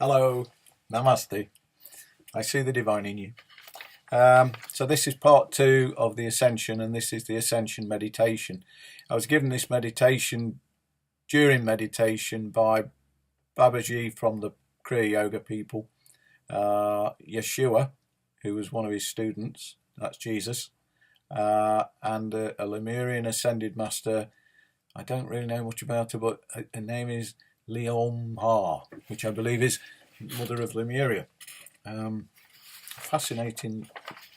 Hello, Namaste. I see the divine in you. So this is part 2 of the Ascension, and this is the Ascension meditation. I was given this meditation during meditation by Babaji from the Kriya Yoga people, Yeshua, who was one of his students, that's Jesus, and a Lemurian ascended master. I don't really know much about her, but her name is Leom, which I believe is mother of Lemuria. Fascinating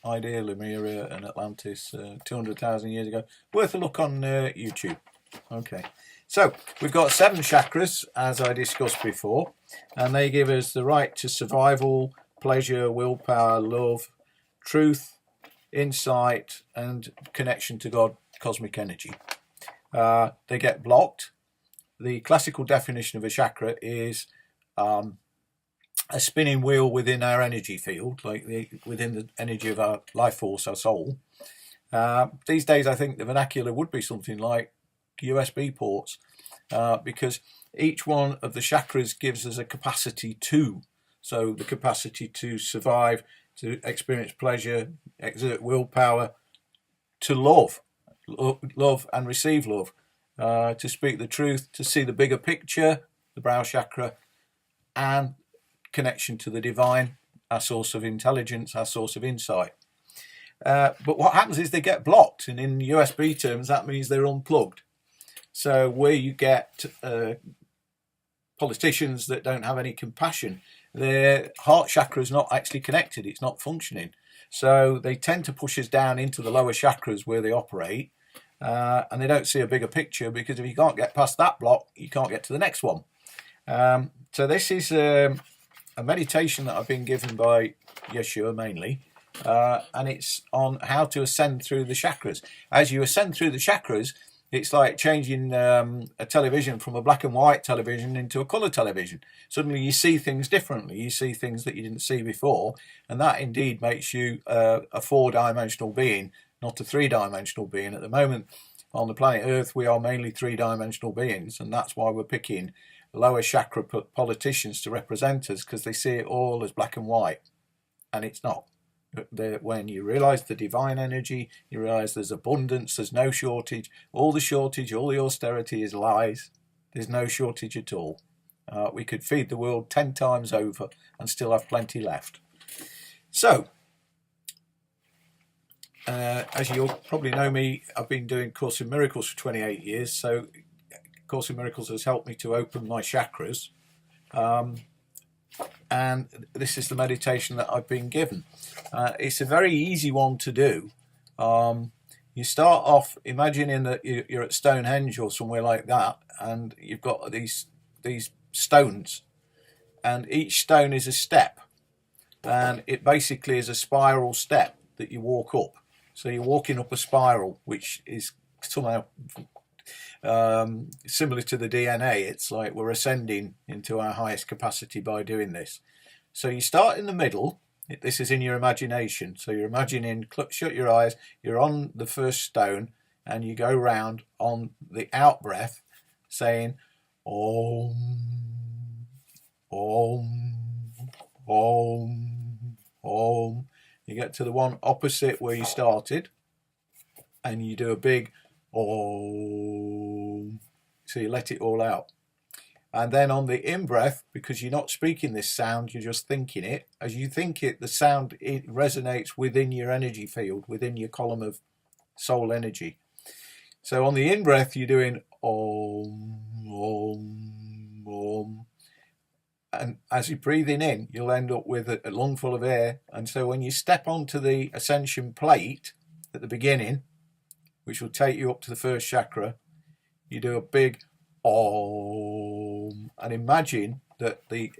idea, Lemuria and Atlantis, 200,000 years ago. Worth a look on YouTube. Okay, so we've got 7 chakras, as I discussed before, and they give us the right to survival, pleasure, willpower, love, truth, insight, and connection to God, cosmic energy. They get blocked. The classical definition of a chakra is a spinning wheel within our energy field, like within the energy of our life force, our soul. These days, I think the vernacular would be something like USB ports, because each one of the chakras gives us a capacity to. So the capacity to survive, to experience pleasure, exert willpower, to love and receive love, to speak the truth, to see the bigger picture, the brow chakra, and connection to the divine, our source of intelligence, our source of insight. But what happens is they get blocked, and in USB terms that means they're unplugged. So where you get politicians that don't have any compassion, their heart chakra is not actually connected, it's not functioning. So they tend to push us down into the lower chakras where they operate, and they don't see a bigger picture, because if you can't get past that block, you can't get to the next one. So this is a meditation that I've been given by Yeshua mainly, and it's on how to ascend through the chakras. As you ascend through the chakras, it's like changing a television from a black and white television into a colour television. Suddenly you see things differently. You see things that you didn't see before, and that indeed makes you a 4-dimensional being, not a 3-dimensional being. At the moment on the planet Earth, we are mainly 3-dimensional beings, and that's why we're picking lower chakra politicians to represent us, because they see it all as black and white, and it's not. When you realise the divine energy, you realise there's abundance, there's no shortage. All the austerity is lies. There's no shortage at all. We could feed the world 10 times over and still have plenty left. So, as you probably know me, I've been doing Course in Miracles for 28 years, so Course in Miracles has helped me to open my chakras, and this is the meditation that I've been given. It's a very easy one to do. You start off imagining that you're at Stonehenge or somewhere like that, and you've got these stones, and each stone is a step, and it basically is a spiral step that you walk up. So you're walking up a spiral, which is somehow similar to the DNA. It's like we're ascending into our highest capacity by doing this. So you start in the middle. This is in your imagination. So you're imagining, shut your eyes, you're on the first stone, and you go round on the out breath saying Om, Om, Om, Om. You get to the one opposite where you started, and you do a big Om. So you let it all out. And then on the in-breath, because you're not speaking this sound, you're just thinking it. As you think it, the sound, it resonates within your energy field, within your column of soul energy. So on the in-breath, you're doing Om, Om, Om. And as you're breathing in, you'll end up with a lungful of air. And so when you step onto the Ascension plate at the beginning, which will take you up to the first chakra, you do a big Om, and imagine that the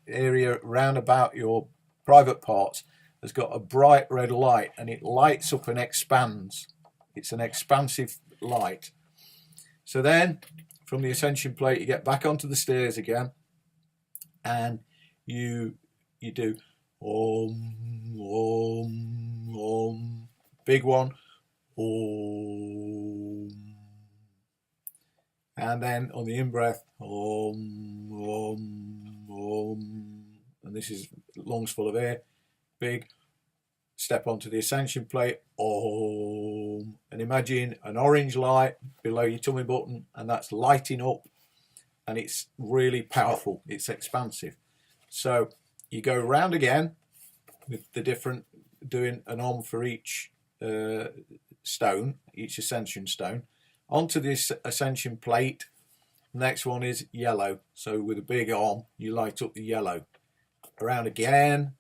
area round about your private parts has got a bright red light, and it lights up and expands. It's an expansive light. So then from the Ascension plate, you get back onto the stairs again, and you do Om, Om, Om, big one, Om. And then on the in-breath, Om, Om, Om, and this is lungs full of air, big. Step onto the ascension plate, Om, and imagine an orange light below your tummy button, and that's lighting up, and it's really powerful, it's expansive. So you go round again with the different, doing an Om for each stone, each ascension stone, onto this ascension plate. Next one is yellow, so with a big Om you light up the yellow. Around again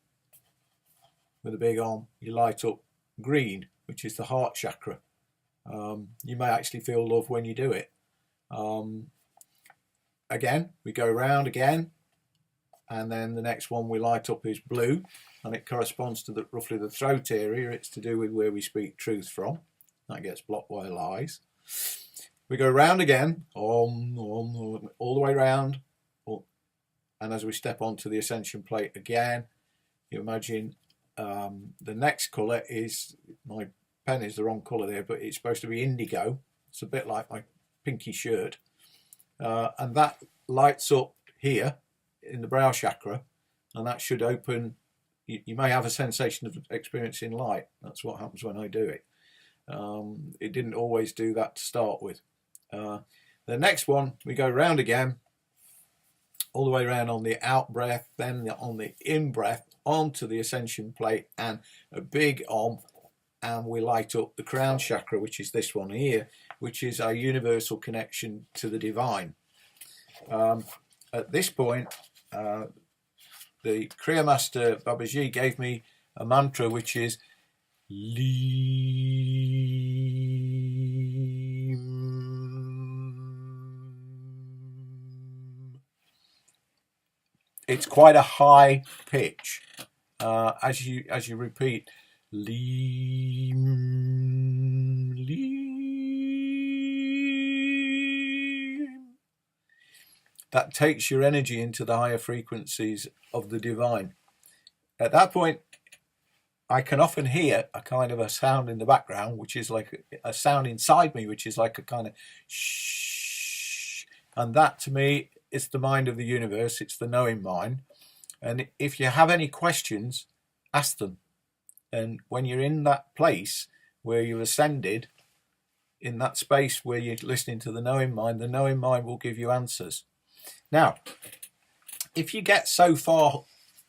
with a big Om, you light up green, which is the heart chakra. You may actually feel love when you do it. Again, we go around again, and then the next one we light up is blue, and it corresponds to roughly the throat area. It's to do with where we speak truth from. That gets blocked by lies. We go round again, Om, Om, all the way round, and as we step onto the ascension plate again, you imagine the next colour is, my pen is the wrong colour there, but it's supposed to be indigo. It's a bit like my pinky shirt. And that lights up here in the brow chakra, and that should open. You may have a sensation of experiencing light. That's what happens when I do it. It didn't always do that to start with. The next one, we go round again, all the way around on the out breath, then on the in breath, onto the ascension plate, and a big Om, and we light up the crown chakra, which is this one here, which is our universal connection to the divine. At this point, the Kriya Master Babaji gave me a mantra which is Leem. It's quite a high pitch as you repeat Leem, Leem. That takes your energy into the higher frequencies of the divine. At that point, I can often hear a kind of a sound in the background, which is like a sound inside me, which is like a kind of shh. And that to me is the mind of the universe. It's the knowing mind. And if you have any questions, ask them. And when you're in that place where you've ascended, in that space where you're listening to the knowing mind will give you answers. Now, if you get so far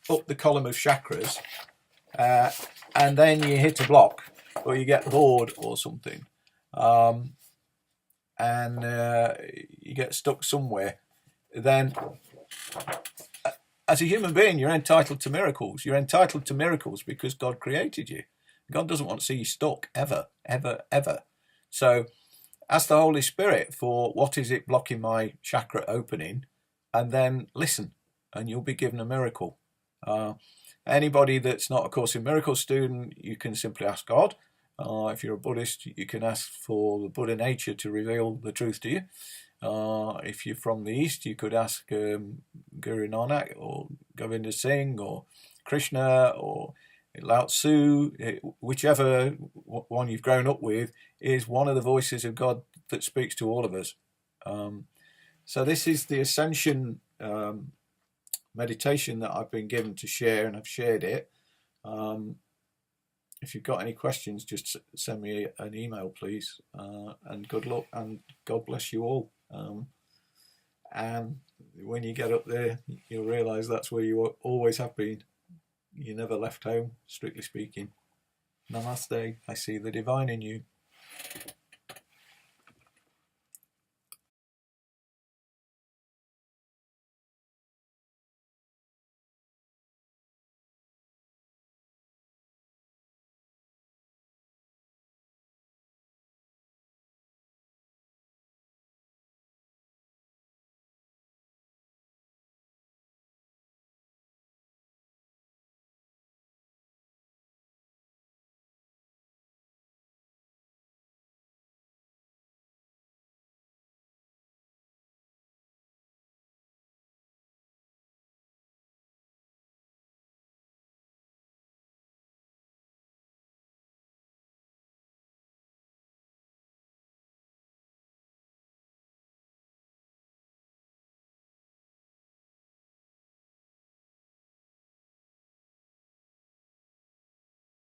up the column of chakras and then you hit a block, or you get bored or something, and you get stuck somewhere, then as a human being, you're entitled to miracles. You're entitled to miracles because God created you. God doesn't want to see you stuck, ever, ever, ever. So ask the Holy Spirit for what is it blocking my chakra opening, and then listen, and you'll be given a miracle. Anybody that's not a Course in Miracles student, you can simply ask God. If you're a Buddhist, you can ask for the Buddha nature to reveal the truth to you. If you're from the East, you could ask Guru Nanak or Govinda Singh or Krishna or Lao Tzu. Whichever one you've grown up with is one of the voices of God that speaks to all of us. So this is the Ascension meditation that I've been given to share, and I've shared it. If you've got any questions, just send me an email, please. And good luck, and God bless you all. And when you get up there, you'll realise that's where you always have been. You never left home, strictly speaking. Namaste. I see the divine in you.